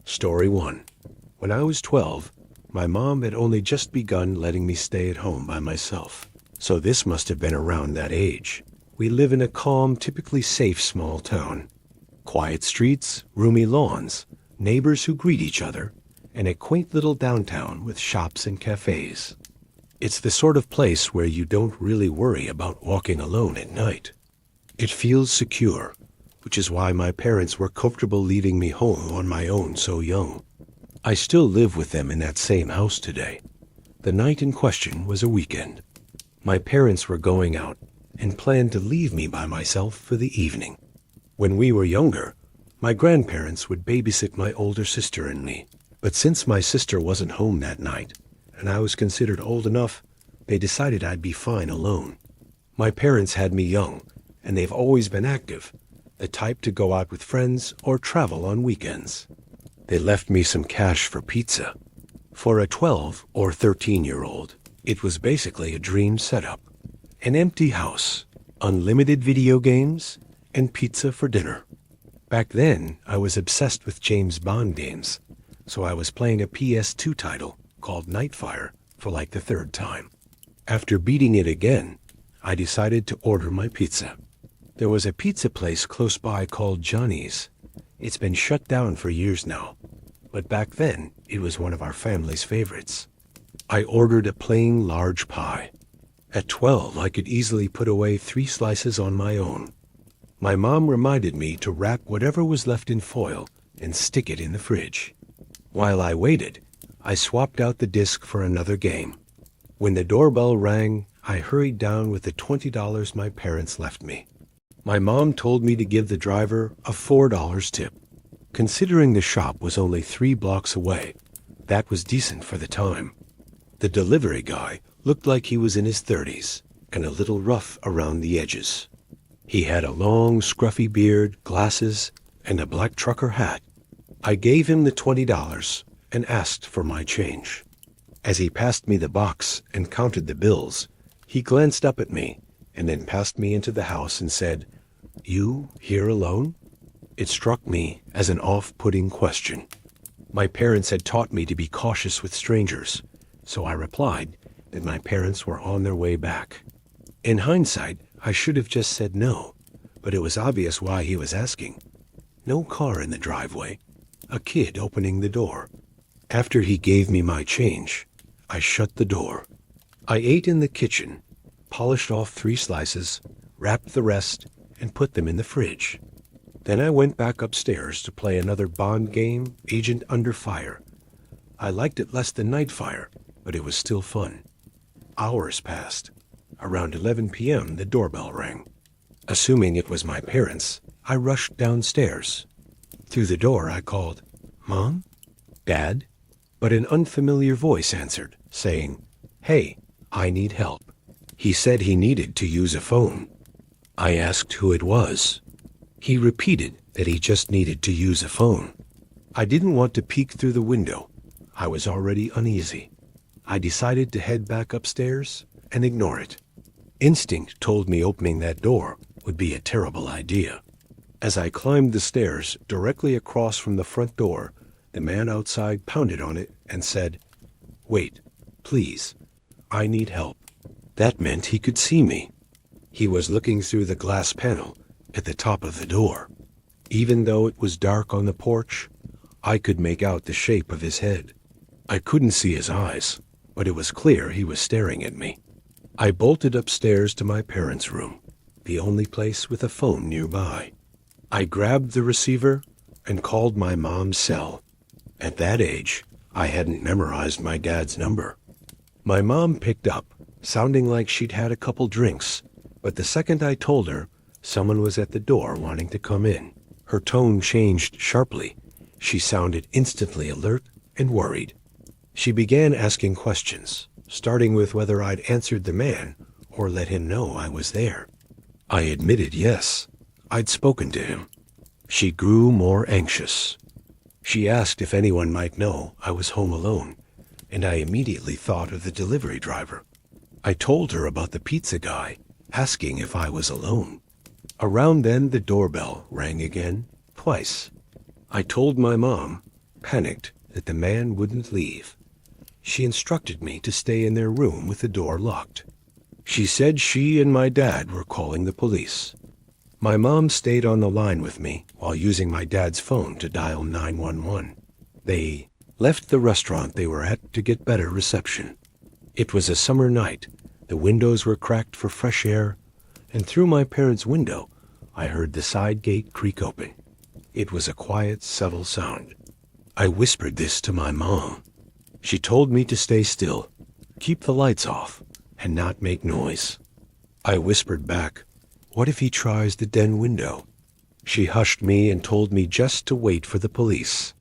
Story 1. When I was 12, my mom had only just begun letting me stay at home by myself. So this must have been around that age. We live in a calm, typically safe small town. Quiet streets, roomy lawns, neighbors who greet each other, and a quaint little downtown with shops and cafes. It's the sort of place where you don't really worry about walking alone at night. It feels secure, which is why my parents were comfortable leaving me home on my own so young. I still live with them in that same house today. The night in question was a weekend. My parents were going out and planned to leave me by myself for the evening. When we were younger, my grandparents would babysit my older sister and me. But since my sister wasn't home that night, and I was considered old enough, they decided I'd be fine alone. My parents had me young, and they've always been active, the type to go out with friends or travel on weekends. They left me some cash for pizza. For a 12 or 13-year-old, it was basically a dream setup. An empty house, unlimited video games, and pizza for dinner. Back then, I was obsessed with James Bond games, so I was playing a PS2 title called Nightfire for like the third time. After beating it again, I decided to order my pizza. There was a pizza place close by called Johnny's. It's been shut down for years now, but back then it was one of our family's favorites. I ordered a plain large pie. At 12, I could easily put away 3 slices on my own. My mom reminded me to wrap whatever was left in foil and stick it in the fridge. While I waited, I swapped out the disc for another game. When the doorbell rang, I hurried down with the $20 my parents left me. My mom told me to give the driver a $4 tip. Considering the shop was only 3 blocks away, that was decent for the time. The delivery guy looked like he was in his 30s and a little rough around the edges. He had a long, scruffy beard, glasses, and a black trucker hat. I gave him the $20 and asked for my change. As he passed me the box and counted the bills, he glanced up at me and then passed me into the house and said, "You here alone?" It struck me as an off-putting question. My parents had taught me to be cautious with strangers, so I replied that my parents were on their way back. In hindsight, I should have just said no, but it was obvious why he was asking. No car in the driveway, a kid opening the door. After he gave me my change, I shut the door. I ate in the kitchen, polished off 3 slices, wrapped the rest, and put them in the fridge. Then I went back upstairs to play another Bond game, Agent Under Fire. I liked it less than Nightfire, but it was still fun. Hours passed. Around 11 p.m., the doorbell rang. Assuming it was my parents, I rushed downstairs. Through the door, I called, "Mom? Dad?" But an unfamiliar voice answered, saying, "Hey, I need help." He said he needed to use a phone. I asked who it was. He repeated that he just needed to use a phone. I didn't want to peek through the window. I was already uneasy. I decided to head back upstairs and ignore it. Instinct told me opening that door would be a terrible idea. As I climbed the stairs directly across from the front door, the man outside pounded on it and said, "Wait, please, I need help." That meant he could see me. He was looking through the glass panel at the top of the door. Even though it was dark on the porch, I could make out the shape of his head. I couldn't see his eyes, but it was clear he was staring at me. I bolted upstairs to my parents' room, the only place with a phone nearby. I grabbed the receiver and called my mom's cell. At that age, I hadn't memorized my dad's number. My mom picked up, sounding like she'd had a couple drinks, but the second I told her, someone was at the door wanting to come in. Her tone changed sharply. She sounded instantly alert and worried. She began asking questions, starting with whether I'd answered the man or let him know I was there. I admitted yes, I'd spoken to him. She grew more anxious. She asked if anyone might know I was home alone, and I immediately thought of the delivery driver. I told her about the pizza guy, asking if I was alone. Around then, the doorbell rang again, twice. I told my mom, panicked that the man wouldn't leave. She instructed me to stay in their room with the door locked. She said she and my dad were calling the police. My mom stayed on the line with me while using my dad's phone to dial 911. They left the restaurant they were at to get better reception. It was a summer night. The windows were cracked for fresh air, and through my parents' window, I heard the side gate creak open. It was a quiet, subtle sound. I whispered this to my mom. She told me to stay still, keep the lights off, and not make noise. I whispered back, "What if he tries the den window?" She hushed me and told me just to wait for the police.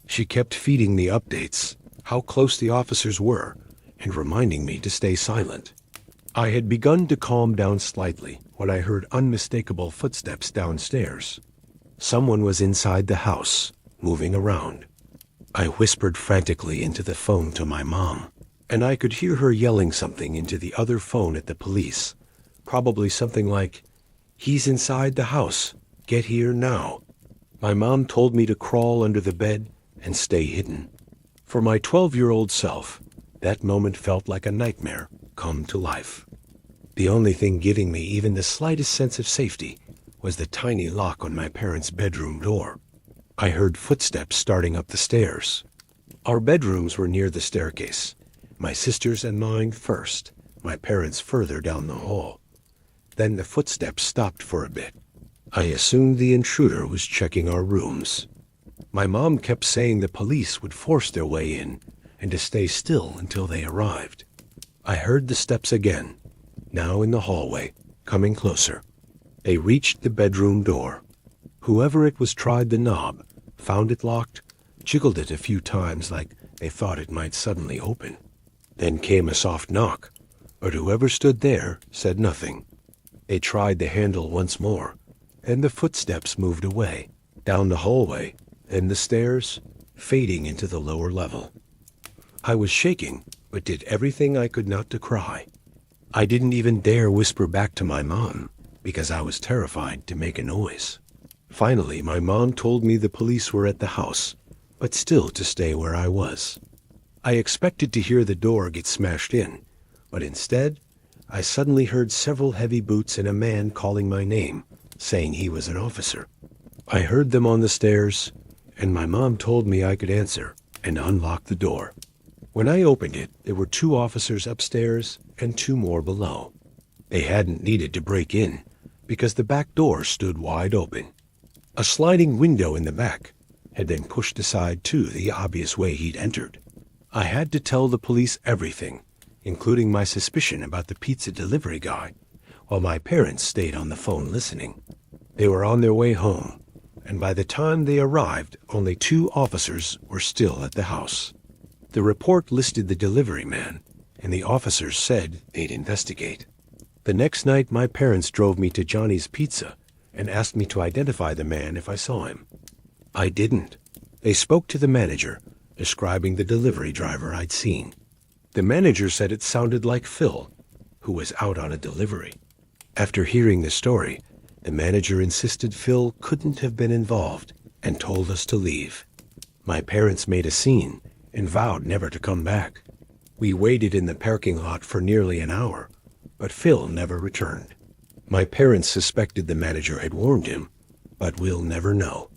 She kept feeding me updates, how close the officers were, and reminding me to stay silent. I had begun to calm down slightly when I heard unmistakable footsteps downstairs. Someone was inside the house, moving around. I whispered frantically into the phone to my mom, and I could hear her yelling something into the other phone at the police, probably something like, "He's inside the house. Get here now." My mom told me to crawl under the bed and stay hidden. For my 12-year-old self, that moment felt like a nightmare come to life. The only thing giving me even the slightest sense of safety was the tiny lock on my parents' bedroom door. I heard footsteps starting up the stairs. Our bedrooms were near the staircase, my sister's and mine first, my parents further down the hall. Then the footsteps stopped for a bit. I assumed the intruder was checking our rooms. My mom kept saying the police would force their way in and to stay still until they arrived. I heard the steps again, now in the hallway, coming closer. They reached the bedroom door. Whoever it was tried the knob, found it locked, jiggled it a few times like they thought it might suddenly open. Then came a soft knock, but whoever stood there said nothing. They tried the handle once more, and the footsteps moved away, down the hallway, and the stairs, fading into the lower level. I was shaking, but did everything I could not to cry. I didn't even dare whisper back to my mom, because I was terrified to make a noise. Finally, my mom told me the police were at the house, but still to stay where I was. I expected to hear the door get smashed in, but instead, I suddenly heard several heavy boots and a man calling my name, saying he was an officer. I heard them on the stairs, and my mom told me I could answer and unlock the door. When I opened it, there were 2 officers upstairs and 2 more below. They hadn't needed to break in, because the back door stood wide open. A sliding window in the back had been pushed aside too, the obvious way he'd entered. I had to tell the police everything, including my suspicion about the pizza delivery guy, while my parents stayed on the phone listening. They were on their way home, and by the time they arrived, only 2 officers were still at the house. The report listed the delivery man, and the officers said they'd investigate. The next night, my parents drove me to Johnny's Pizza and asked me to identify the man if I saw him. I didn't. They spoke to the manager, describing the delivery driver I'd seen. The manager said it sounded like Phil, who was out on a delivery. After hearing the story, the manager insisted Phil couldn't have been involved and told us to leave. My parents made a scene and vowed never to come back. We waited in the parking lot for nearly an hour, but Phil never returned. My parents suspected the manager had warned him, but we'll never know.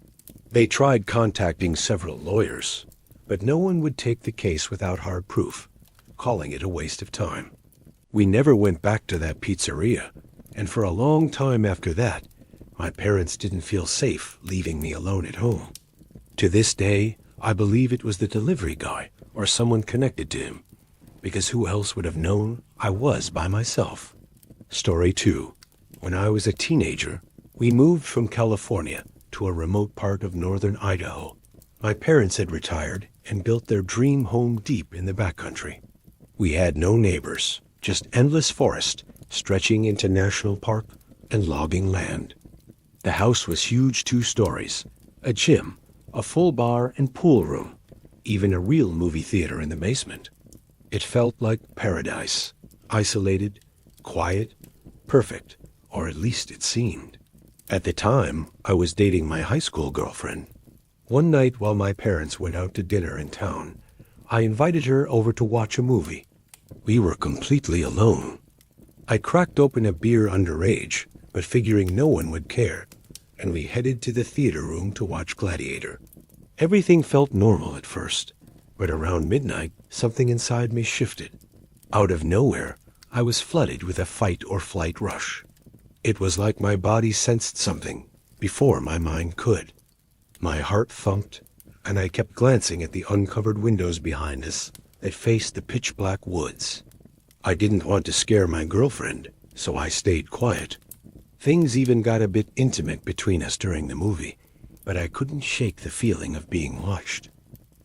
They tried contacting several lawyers, but no one would take the case without hard proof, calling it a waste of time. We never went back to that pizzeria, and for a long time after that, my parents didn't feel safe leaving me alone at home. To this day, I believe it was the delivery guy or someone connected to him, because who else would have known I was by myself? Story 2. When I was a teenager, we moved from California to a remote part of northern Idaho. My parents had retired and built their dream home deep in the backcountry. We had no neighbors, just endless forest stretching into national park and logging land. The house was huge, 2 stories, a gym, a full bar and pool room, even a real movie theater in the basement. It felt like paradise, isolated, quiet, perfect, or at least it seemed. At the time, I was dating my high school girlfriend. One night while my parents went out to dinner in town, I invited her over to watch a movie. We were completely alone. I cracked open a beer underage, but figuring no one would care, and we headed to the theater room to watch Gladiator. Everything felt normal at first, but around midnight, something inside me shifted. Out of nowhere, I was flooded with a fight or flight rush. It was like my body sensed something before my mind could. My heart thumped, and I kept glancing at the uncovered windows behind us that faced the pitch-black woods. I didn't want to scare my girlfriend, so I stayed quiet. Things even got a bit intimate between us during the movie, but I couldn't shake the feeling of being watched.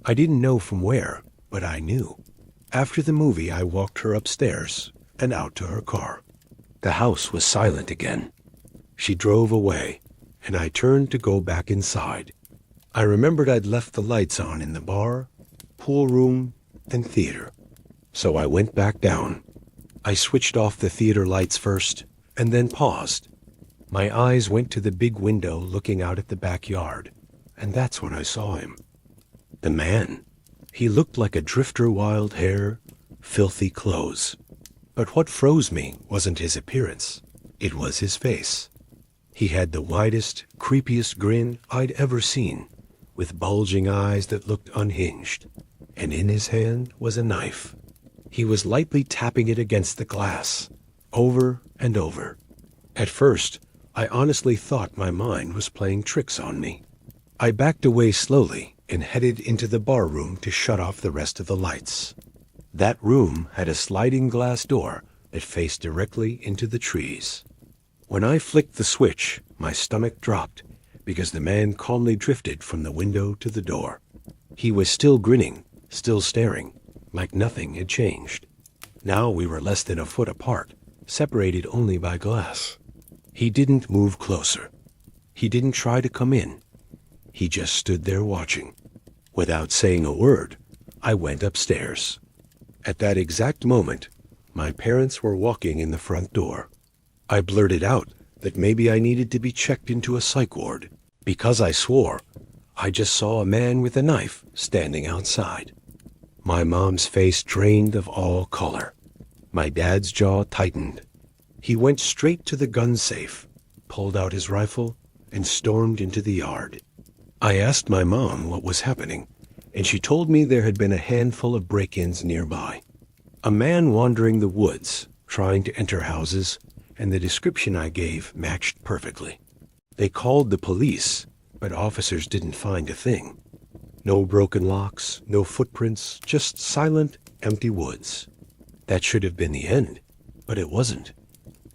I didn't know from where, but I knew. After the movie, I walked her upstairs and out to her car. The house was silent again. She drove away, and I turned to go back inside. I remembered I'd left the lights on in the bar, pool room, and theater. So I went back down. I switched off the theater lights first, and then paused. My eyes went to the big window looking out at the backyard, and that's when I saw him. The man. He looked like a drifter, wild hair, filthy clothes. But what froze me wasn't his appearance. It was his face. He had the widest, creepiest grin I'd ever seen, with bulging eyes that looked unhinged, and in his hand was a knife. He was lightly tapping it against the glass, over and over. At first, I honestly thought my mind was playing tricks on me. I backed away slowly and headed into the bar room to shut off the rest of the lights. That room had a sliding glass door that faced directly into the trees. When I flicked the switch, my stomach dropped because the man calmly drifted from the window to the door. He was still grinning, still staring, like nothing had changed. Now we were less than a foot apart, separated only by glass. He didn't move closer. He didn't try to come in. He just stood there watching. Without saying a word, I went upstairs. At that exact moment, my parents were walking in the front door. I blurted out that maybe I needed to be checked into a psych ward. Because I swore, I just saw a man with a knife standing outside. My mom's face drained of all color. My dad's jaw tightened. He went straight to the gun safe, pulled out his rifle, and stormed into the yard. I asked my mom what was happening, and she told me there had been a handful of break-ins nearby. A man wandering the woods, trying to enter houses, and the description I gave matched perfectly. They called the police, but officers didn't find a thing. No broken locks, no footprints, just silent, empty woods. That should have been the end, but it wasn't.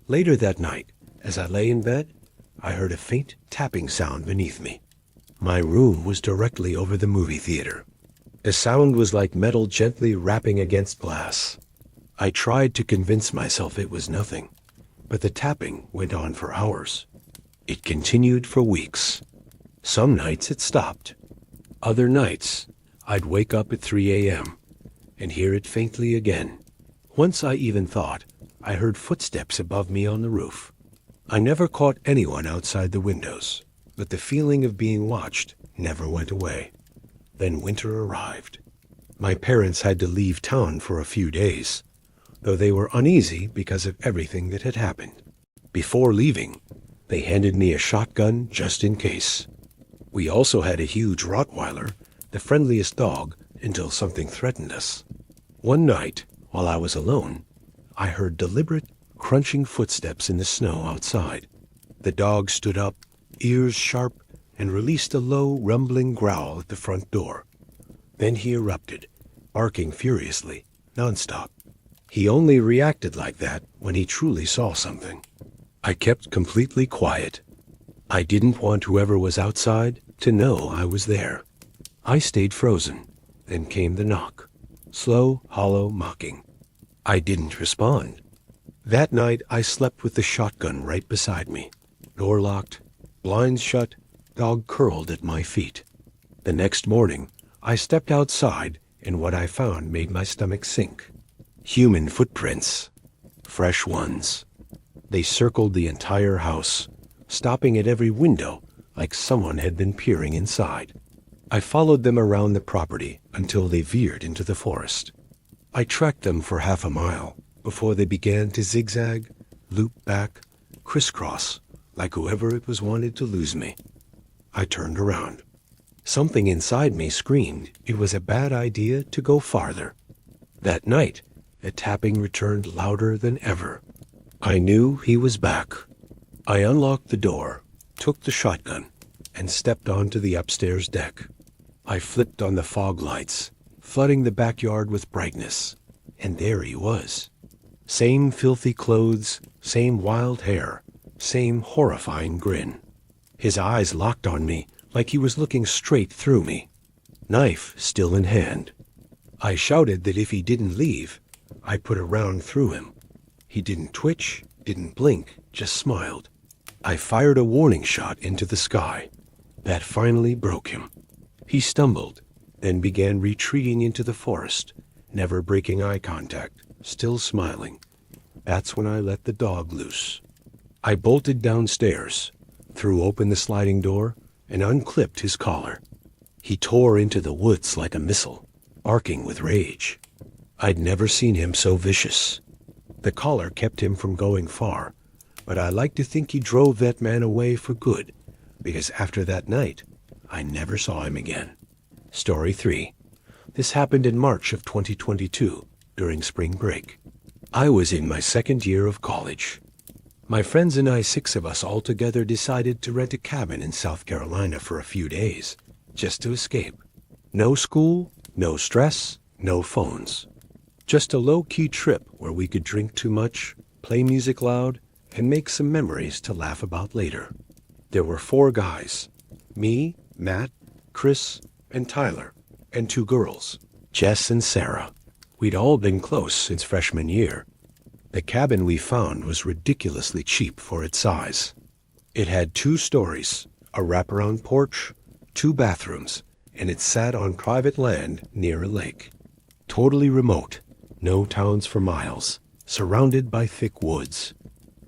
Later that night, as I lay in bed, I heard a faint tapping sound beneath me. My room was directly over the movie theater. The sound was like metal gently rapping against glass. I tried to convince myself it was nothing, but the tapping went on for hours. It continued for weeks. Some nights it stopped. Other nights, I'd wake up at 3 a.m. and hear it faintly again. Once I even thought I heard footsteps above me on the roof. I never caught anyone outside the windows, but the feeling of being watched never went away. Then winter arrived. My parents had to leave town for a few days, though they were uneasy because of everything that had happened. Before leaving, they handed me a shotgun just in case. We also had a huge Rottweiler, the friendliest dog, until something threatened us. One night, while I was alone, I heard deliberate, crunching footsteps in the snow outside. The dog stood up, ears sharp, and released a low, rumbling growl at the front door. Then he erupted, barking furiously, nonstop. He only reacted like that when he truly saw something. I kept completely quiet. I didn't want whoever was outside to know I was there. I stayed frozen. Then came the knock. Slow, hollow, mocking. I didn't respond. That night I slept with the shotgun right beside me. Door locked, blinds shut, dog curled at my feet. The next morning, I stepped outside, and what I found made my stomach sink. Human footprints. Fresh ones. They circled the entire house, stopping at every window like someone had been peering inside. I followed them around the property until they veered into the forest. I tracked them for half a mile before they began to zigzag, loop back, crisscross, like whoever it was wanted to lose me. I turned around. Something inside me screamed it was a bad idea to go farther. That night, the tapping returned louder than ever. I knew he was back. I unlocked the door, took the shotgun, and stepped onto the upstairs deck. I flipped on the fog lights, flooding the backyard with brightness, and there he was. Same filthy clothes, same wild hair, same horrifying grin. His eyes locked on me like he was looking straight through me, knife still in hand. I shouted that if he didn't leave, I'd put a round through him. He didn't twitch, didn't blink, just smiled. I fired a warning shot into the sky. That finally broke him. He stumbled, then began retreating into the forest, never breaking eye contact, still smiling. That's when I let the dog loose. I bolted downstairs, threw open the sliding door, and unclipped his collar. He tore into the woods like a missile, arcing with rage. I'd never seen him so vicious. The collar kept him from going far, but I like to think he drove that man away for good, because after that night, I never saw him again. Story 3. This happened in March of 2022, during spring break. I was in my second year of college. My friends and I, 6 of us all together, decided to rent a cabin in South Carolina for a few days, just to escape. No school, no stress, no phones. Just a low-key trip where we could drink too much, play music loud, and make some memories to laugh about later. There were 4 guys, me, Matt, Chris, and Tyler, and 2 girls, Jess and Sarah. We'd all been close since freshman year. The cabin we found was ridiculously cheap for its size. It had 2 stories, a wraparound porch, 2 bathrooms, and it sat on private land near a lake. Totally remote, no towns for miles, surrounded by thick woods.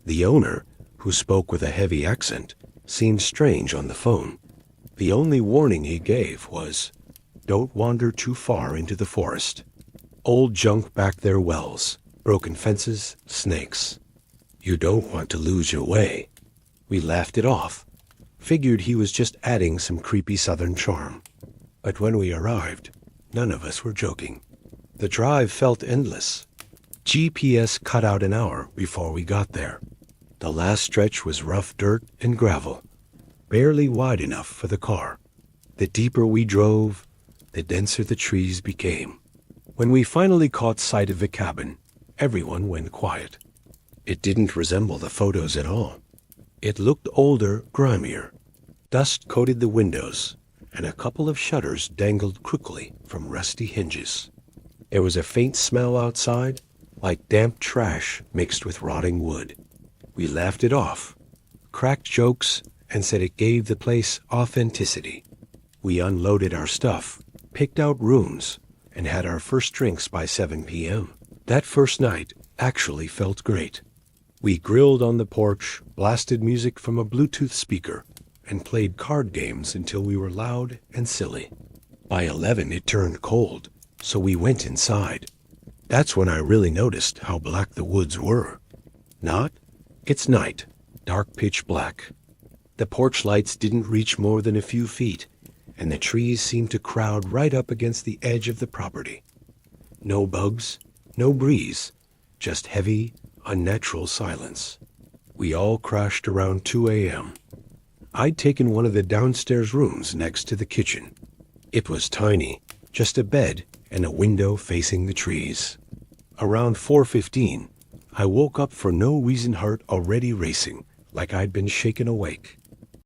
The owner, who spoke with a heavy accent, seemed strange on the phone. The only warning he gave was, "Don't wander too far into the forest. Old junk back there wells, broken fences, snakes. You don't want to lose your way." We laughed it off, figured he was just adding some creepy southern charm. But when we arrived, none of us were joking. The drive felt endless. GPS cut out an hour before we got there. The last stretch was rough dirt and gravel, barely wide enough for the car. The deeper we drove, the denser the trees became. When we finally caught sight of the cabin, everyone went quiet. It didn't resemble the photos at all. It looked older, grimier. Dust coated the windows, and a couple of shutters dangled crookily from rusty hinges. There was a faint smell outside, like damp trash mixed with rotting wood. We laughed it off, cracked jokes, and said it gave the place authenticity. We unloaded our stuff, picked out rooms, and had our first drinks by 7 p.m. That first night actually felt great. We grilled on the porch, blasted music from a Bluetooth speaker, and played card games until we were loud and silly. By 11 it turned cold, so we went inside. That's when I really noticed how black the woods were. Not? It's night, dark pitch black. The porch lights didn't reach more than a few feet, and the trees seemed to crowd right up against the edge of the property. No bugs, no breeze, just heavy, unnatural silence. We all crashed around 2 a.m. I'd taken one of the downstairs rooms next to the kitchen. It was tiny, just a bed and a window facing the trees. Around 4:15, I woke up for no reason, heart already racing, like I'd been shaken awake.